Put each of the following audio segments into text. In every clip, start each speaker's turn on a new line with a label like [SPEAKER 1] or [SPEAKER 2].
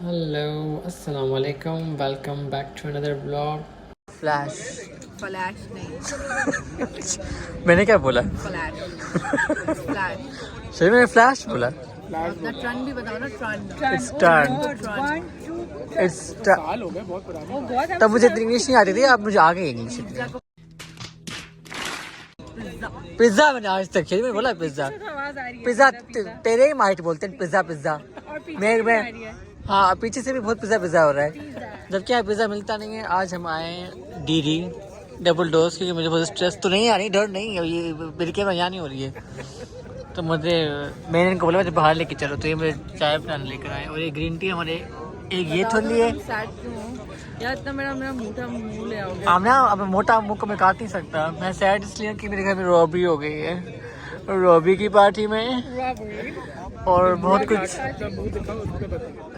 [SPEAKER 1] Hello अस्सलाम वालेकुम welcome back to another blog. Flash
[SPEAKER 2] flash नहीं
[SPEAKER 1] मैंने क्या बोला?
[SPEAKER 2] फ्लैश फ्लैश
[SPEAKER 1] सही मैंने फ्लैश बोला।
[SPEAKER 2] अपना ट्रन भी बताओ ना ट्रन
[SPEAKER 1] इट्स टर्न इट्स तब मुझे इतनी इंग्लिश नहीं आती थी, अब मुझे आ गई इंग्लिश। पिज्जा मैंने आज तक खेली, मैंने बोला पिज्जा पिज्जा तेरे ही माइट बोलते हैं पिज्जा पिज्जा। मैं हाँ पीछे से भी बहुत पिज्जा पिज्जा हो रहा है, जबकि यहाँ पिज्जा मिलता नहीं है। आज हम आए हैं डीडी डबल डोज, क्योंकि मुझे बहुत स्ट्रेस तो नहीं आ रही, डर नहीं है, ये मेरी कैमरा यहाँ नहीं हो रही है। तो मैंने इनको बोला मुझे बाहर लेके चलो, तो ये मुझे चाय बनाने लेकर आए। और ये ग्रीन टी हमारे एक ये थोड़ी है
[SPEAKER 2] यार इतना मेरा मोटा मुंह ले आओगे।
[SPEAKER 1] आमना, अब मोटा मुंह को मैं काट नहीं सकता। मैं सैड इसलिए कि मेरे घर में रॉबरी हो गई है, रॉबरी की पार्टी में, और बहुत कुछ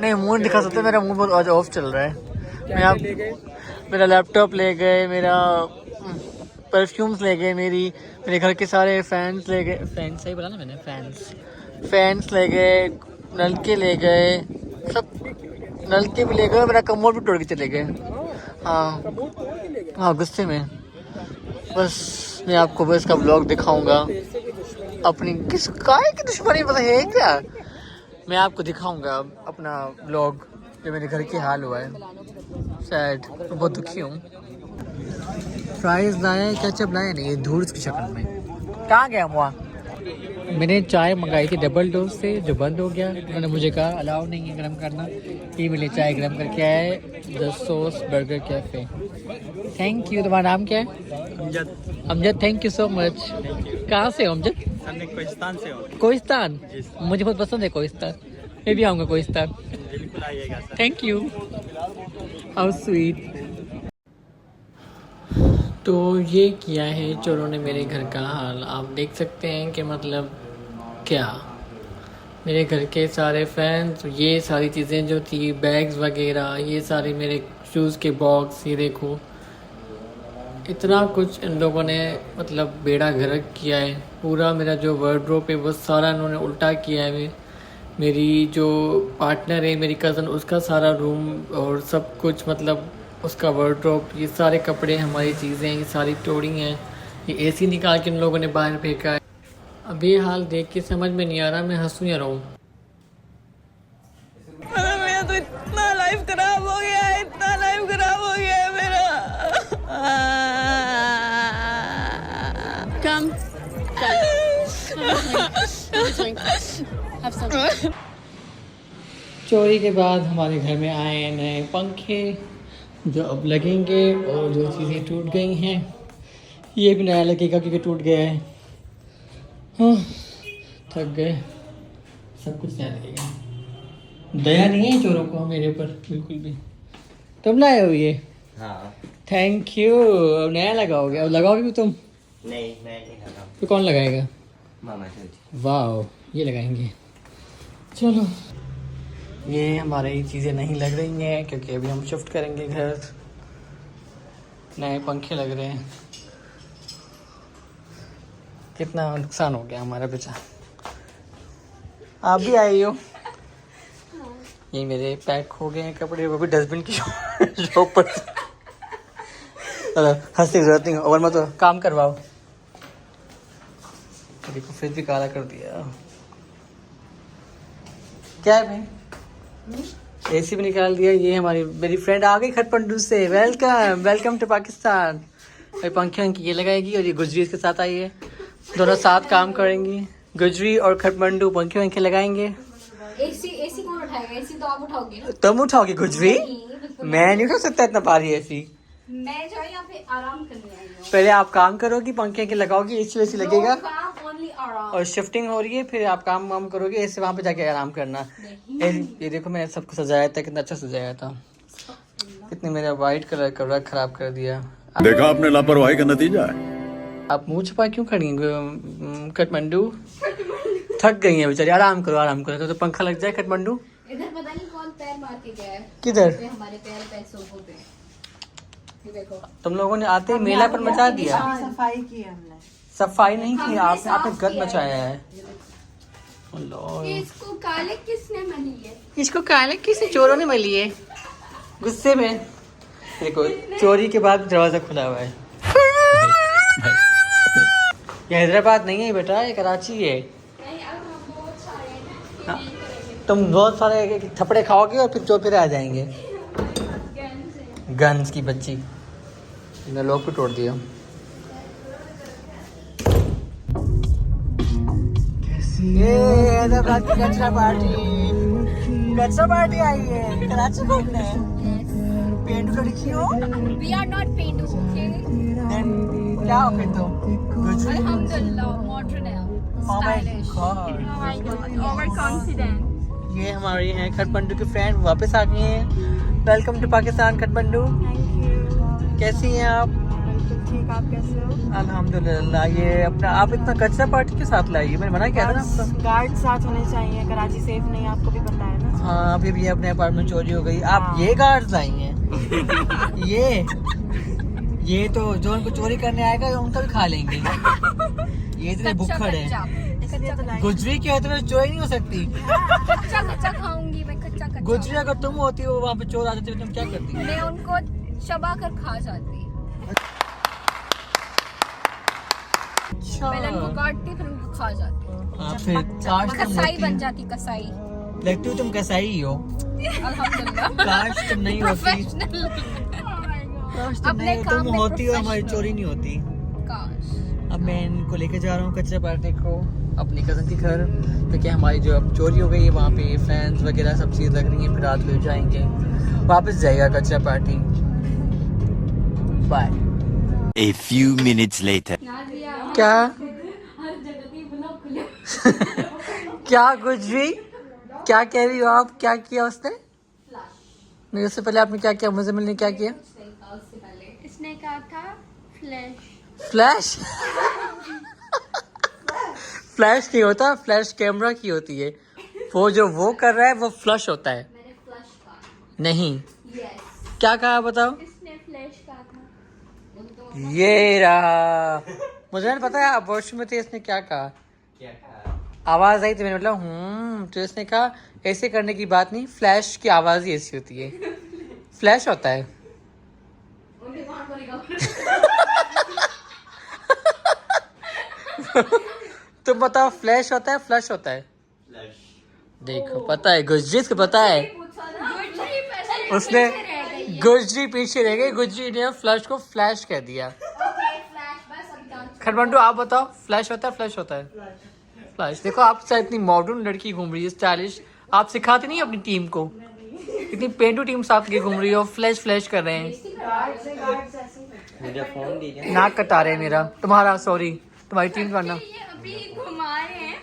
[SPEAKER 1] नहीं मुंह दिखा सकते। मेरा मुंह बहुत आज ऑफ चल रहा है। मैं आप मेरा लैपटॉप ले गए, मेरा परफ्यूम्स ले गए, मेरे घर के सारे फैंस ले गए। फैंस सही बोला ना मैंने? फैंस ले गए, नलके ले गए, सब नलके भी ले गए, मेरा कमोड भी तोड़ के चले गए। हाँ गुस्से में। बस मैं आपको बस का ब्लॉग दिखाऊंगा अपनी किस काय की दुश्मनी पता है क्या। मैं आपको दिखाऊंगा अपना ब्लॉग जो मेरे घर के हाल हुआ है। सैड, बहुत दुखी हूँ। फ्राइज लाए, केचप लाए नहीं, ये धूल की शक्ल में। कहाँ गया वहाँ? मैंने चाय मंगाई थी डबल डोज से, जो बंद हो गया। उन्होंने मुझे कहा अलाउ नहीं है गर्म करना। ये मैंने चाय गर्म करके आए the sauce burger cafe. Thank you. तुम्हारा नाम क्या है? Amjad. Thank you so much. कहाँ से हो अमजद?
[SPEAKER 3] कोहिस्तान से हो?
[SPEAKER 1] कोहिस्तान, मुझे बहुत पसंद है कोहिस्तान। मैं भी आऊँगा कोहिस्तान।
[SPEAKER 3] बिल्कुल आइएगा sir.
[SPEAKER 1] Thank you, how sweet. तो ये किया है चोरों ने मेरे घर का हाल। आप देख सकते हैं कि मतलब क्या, मेरे घर के सारे फैंस, ये सारी चीज़ें जो थी, बैग्स वगैरह, ये सारे मेरे शूज़ के बॉक्स, ये देखो इतना कुछ इन लोगों ने मतलब बेड़ा गर्क किया है। पूरा मेरा जो वार्डरोब है वो सारा इन्होंने उल्टा किया है। मेरी जो पार्टनर है, मेरी कज़न, उसका सारा रूम और सब कुछ, मतलब उसका वार्डरोब, ये सारे कपड़े, हमारी चीज़ें, ये सारी तोड़ी हैं। ये एसी निकाल के इन लोगों ने बाहर फेंका है। अब ये हाल देख के समझ में नहीं आ रहा मैं हंसूं या रोऊं।
[SPEAKER 2] मेरा तो इतना लाइफ खराब हो गया है, इतना लाइफ खराब हो गया है मेरा।
[SPEAKER 4] Come. Have some.
[SPEAKER 1] चोरी के बाद हमारे घर में आए हैं नए पंखे जो अब लगेंगे, और जो चीज़ें टूट गई हैं ये भी नया लगेगा क्योंकि टूट गया है। हाँ थक गए, सब कुछ नया लगेगा। दया नहीं है चोरों को मेरे ऊपर बिल्कुल भी। तुम लाए हो ये?
[SPEAKER 3] हाँ।
[SPEAKER 1] Thank you. अब नया लगाओगे? अब लगाओगे भी तुम?
[SPEAKER 3] नहीं मैं नहीं लगा।
[SPEAKER 1] तो कौन लगाएगा?
[SPEAKER 3] मामा जी।
[SPEAKER 1] वाह, ये लगाएंगे। चलो, ये हमारी चीज़ें नहीं लग रही हैं क्योंकि अभी हम शिफ्ट करेंगे घर। नए पंखे लग रहे हैं। कितना नुकसान हो गया हमारा बेचा। आप भी आई हो? ये मेरे पैक हो गए हैं कपड़े, वो भी डस्टबिन की शॉप पर। हंसने की जरूरत नहीं, और मत तो काम करवाओ। देखो फ्रिज भी काला कर दिया। क्या है भाई? एसी भी निकाल दिया। ये मेरी फ्रेंड आ गई खटपंडू से। Welcome welcome to Pakistan. भाई पंखे वंखे ये लगाएगी, और ये गुजरी इसके साथ आई है। दोनों साथ काम करेंगी, गुजरी और खटमंडू पंखे वंखे लगाएंगे।
[SPEAKER 4] एसी कौन उठाएगा? एसी तो आप उठाओगे ना।
[SPEAKER 1] तुम उठाओगे गुजरी? मैं नहीं उठा सकता इतना भारी एसी।
[SPEAKER 4] मैं जो यहाँ पे आराम करने आई हूँ।
[SPEAKER 1] पहले आप काम करोगी, पंखे के लगाओगी, एसी वेसी लगेगा,
[SPEAKER 4] काम only आराम।
[SPEAKER 1] और शिफ्टिंग हो रही है, फिर आप काम वाम करोगे, ऐसे वहाँ पे जाके आराम करना। ये देखो मैंने सबको सजाया था, कितना अच्छा सजाया था। कितने मेरा वाइट कलर का रंग खराब कर दिया।
[SPEAKER 5] देखा आपने लापरवाही का नतीजा है।
[SPEAKER 1] आप मुँह छुपा क्यों खड़ी हैं खटमंडू? थक गई है बेचारी, आराम करो आराम करो। तो पंखा लग जाए खटमंडू।
[SPEAKER 4] इधर पता नहीं कौन पैर मार के गया है।
[SPEAKER 1] किधर?
[SPEAKER 4] पे हमारे पैर सोफों पे। ये देखो।
[SPEAKER 1] तुम लोगों ने आते ही मेला पर मचा दिया।
[SPEAKER 2] सफाई की हमने।
[SPEAKER 1] सफाई नहीं की आपने, आपने गंद मचाया है।
[SPEAKER 4] इसको काले किसने मनी है?
[SPEAKER 1] इसको काले किसी चोरों ने मिली है गुस्से में। देखो चोरी के बाद दरवाजा खुला हुआ है। ये हैदराबाद नहीं है बेटा, ये कराची है। हाँ, तुम बहुत सारे थपड़े खाओगे और फिर चोर फिर आ जाएंगे। गन्स की बच्ची ने लोग भी तोड़ दिया। ये हैदराबाद की कचरा पार्टी आई है कराची घूमने। पेंडू लड़की हो?
[SPEAKER 4] We are not Pendu, okay?
[SPEAKER 1] क्या हो फिर तुम?
[SPEAKER 4] Alhamdulillah, modern है, stylish. Oh my God, overconfident.
[SPEAKER 1] ये हमारी हैं खटमंडू की फ्रेंड, वापस आ गई हैं। Welcome to Pakistan Kathmandu. कैसी हैं आप?
[SPEAKER 2] ठीक, आप कैसे हो?
[SPEAKER 1] अल्हम्दुलिल्लाह। ये अपना आप इतना कचरा पार्टी के साथ लाइए, मैंने मना किया था ना आपको।
[SPEAKER 2] गार्ड साथ होने चाहिए, कराची सेफ नहीं, आपको भी पता है ना।
[SPEAKER 1] हाँ अभी भी अपने अपार्टमेंट चोरी हो गई। आप ये गार्ड्स लाई हैं। ये तो जो उनको चोरी करने आएगा उनका भी खा लेंगे। ये इतने भुक्खड़ है। गुजरी की होती है चोरी नहीं हो सकती।
[SPEAKER 4] कच्चा खाऊंगी मैं, कच्चा।
[SPEAKER 1] गुजरी अगर तुम होती हो वहाँ पे चोर आ जाते तुम क्या करती?
[SPEAKER 4] मैं उनको चबा कर खा जाती। पहले उनको काटती फिर उनको खा जाती।
[SPEAKER 1] हाँ फिर काश तुम
[SPEAKER 4] कसाई बन जाती, कसाई।
[SPEAKER 1] लगती हो तुम कसाई ही हो।
[SPEAKER 4] अल्हम्दुलिल्लाह।
[SPEAKER 1] काश तुम नहीं होती।
[SPEAKER 4] प्रोफेशनल।
[SPEAKER 1] काश तुम
[SPEAKER 4] अपने
[SPEAKER 1] नहीं,
[SPEAKER 4] काम
[SPEAKER 1] तुम
[SPEAKER 4] में
[SPEAKER 1] होती हो हमारी
[SPEAKER 4] professional।
[SPEAKER 1] चोरी नहीं होती।
[SPEAKER 4] काश।
[SPEAKER 1] अब मैं इनको लेके जा रहा हूँ कचरा पार्टी को अपनी कज़न के घर, क्योंकि हमारी जो अब चोरी हो गई है वहाँ पे फैंस वगैरह सब चीज़ लग रही हैं। फिर रात को जाएंगे, वापस जाएगा कचरा party. Bye.
[SPEAKER 6] A few minutes later.
[SPEAKER 1] क्या क्या गुजरी क्या कह रही हो आप? क्या किया उसने? नहीं उससे पहले आपने क्या किया? मुझे मिलने क्या किया?
[SPEAKER 4] इसने कहा था फ्लैश।
[SPEAKER 1] फ्लैश फ्लैश नहीं होता, फ्लैश कैमरा की होती है। वो जो वो कर रहा है वो फ्लश होता है।
[SPEAKER 4] मैंने फ्लैश कहा।
[SPEAKER 1] नहीं
[SPEAKER 4] यस।
[SPEAKER 1] क्या कहा बताओ?
[SPEAKER 4] इसने फ्लैश कहा था।
[SPEAKER 1] ये रहा। मुझे नहीं पता है आप वॉशरूम में थे, इसने क्या कहा?
[SPEAKER 3] क्या कहा?
[SPEAKER 1] आवाज आई तो मैंने मतलब तो इसने कहा ऐसे करने की बात नहीं, फ्लैश की आवाज ही ऐसी होती है। फ्लैश होता है। तुम बताओ फ्लैश होता है फ्लश होता है?
[SPEAKER 3] फ्लश।
[SPEAKER 1] देखो पता है, गुजरी को पता है। उसने गुजरी पीछे रह गई, गुजरी ने फ्लश को फ्लैश कह दिया। खटमंडू आप बताओ फ्लैश होता है फ्लश होता है? फ्लैश। देखो आपके साथ इतनी मॉडर्न लड़की घूम रही है, स्टाइलिश। आप सिखाते नहीं अपनी टीम को? इतनी पेंटू टीम साथ के घूम रही हो, फ्लैश फ्लैश कर रहे हैं।
[SPEAKER 3] मुझे फोन दीजिए।
[SPEAKER 1] नाक कटा रहे हैं मेरा, तुम्हारा सॉरी, तुम्हारी टीम का ना।
[SPEAKER 7] ये अभी घुमा रहे हैं,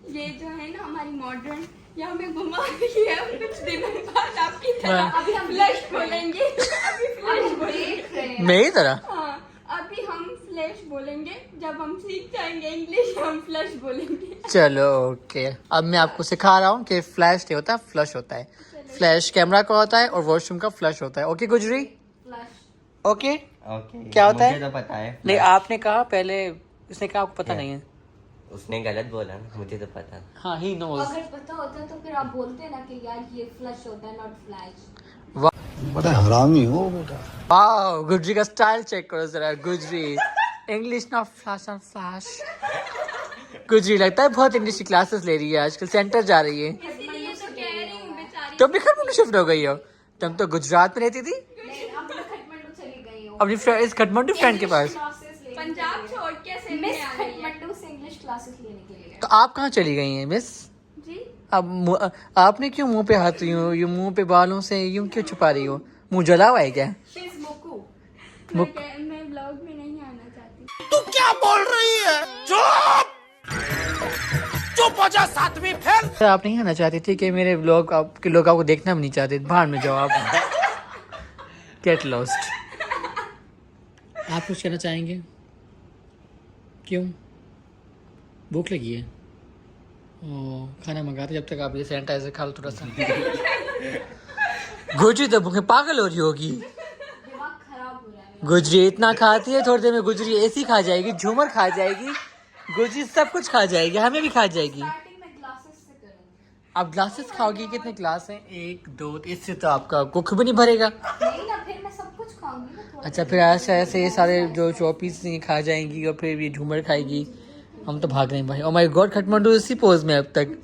[SPEAKER 7] ये जो है ना हमारी मॉडर्न, ये हमें घुमा रही है। और कुछ दिनों बाद आपकी तरह अभी हम फ्लैश बोलेंगे। अभी फ्लैश बोलेंगे।
[SPEAKER 1] मेरी तरह?
[SPEAKER 7] हाँ, अभी हम फ्लैश बोलेंगे। जब हम सीख जाएंगे इंग्लिश हम फ्लैश बोलेंगे।
[SPEAKER 1] चलो ओके। अब मैं आपको सिखा रहा हूँ कि फ्लैश नहीं होता, फ्लश होता है। फ्लैश कैमरा का होता है और वॉशरूम का फ्लश होता है। ओके गुजरी? ओके।
[SPEAKER 3] ओके।
[SPEAKER 1] क्या होता है?
[SPEAKER 3] मुझे तो पता है।
[SPEAKER 1] नहीं आपने कहा पहले, इसने कहा आपको पता नहीं है।
[SPEAKER 3] उसने गलत बोला ना, मुझे तो पता है।
[SPEAKER 1] हाँ ही नोज।
[SPEAKER 4] अगर पता होता तो फिर आप बोलते ना कि यार ये फ्लश होता है, नॉट फ्लैश।
[SPEAKER 5] बड़ा हरामी हो बेटा।
[SPEAKER 1] वाह गुजरी का स्टाइल चेक करो जरा। गुजरी इंग्लिश ना फ्लैश एंड फ्लैश। गुजरी लगता है बहुत इंग्लिश की क्लासेस ले रही है आजकल, सेंटर जा रही है।
[SPEAKER 7] इसीलिए तो कह रही हूँ बेचारी।
[SPEAKER 1] तुम भी खटमंडू शिफ्ट हो गई हो? तुम तो गुजरात में रहती थी।
[SPEAKER 4] खटमंडू चली गई हूँ
[SPEAKER 1] अपनी इस खटमंडू फ्रेंड के पास।
[SPEAKER 7] पंजाब छोड़ के सिंध
[SPEAKER 4] मिस
[SPEAKER 7] में आ गई है।
[SPEAKER 4] खटमंडू से इंग्लिश क्लासेस लेने के लिए।
[SPEAKER 1] तो आप कहाँ चली गई हैं मिस?
[SPEAKER 7] जी
[SPEAKER 1] आपने क्यों मुंह पे हाथ यूं मुंह पे बालों से यूं क्यों छुपा रही हो? मुंह जला हुआ है क्या?
[SPEAKER 7] मैं ब्लॉग में नहीं आना चाहती।
[SPEAKER 1] आप नहीं आना चाहती थी कि मेरे ब्लॉग आपके लोग आपको देखना भी नहीं चाहते? बाहर में जाओ आप। Get lost. आप कुछ कहना चाहेंगे? क्यों भूख लगी है? ओ खाना मंगाते जब तक आप ये सैनिटाइजर खा लो थोड़ा सा। गुजरी तो भूखे पागल हो रही होगी।
[SPEAKER 4] दिमाग खराब हो रहा है।
[SPEAKER 1] गुजरी इतना खाती है, थोड़ी देर में गुजरी एसी खा जाएगी, झूमर खा जाएगी, गुजरी सब कुछ खा जाएगी, हमें भी खा जाएगी।
[SPEAKER 4] स्टार्टिंग में ग्लासेस
[SPEAKER 1] आप ग्लासेस खाओगी? कितने ग्लास हैं? 1 2, इससे तो आपका कुक भी नहीं भरेगा।
[SPEAKER 4] नहीं ना, फिर मैं सब कुछ खाऊंगी ना थोड़ा।
[SPEAKER 1] अच्छा, फिर ऐसे ऐसे ये सारे जो चौपीस खा जाएंगी और फिर ये झूमर खाएगी। हम तो भाग रहे हैं भाई। ओ माय गॉड, खटमंडू इसी पोज में अब तक।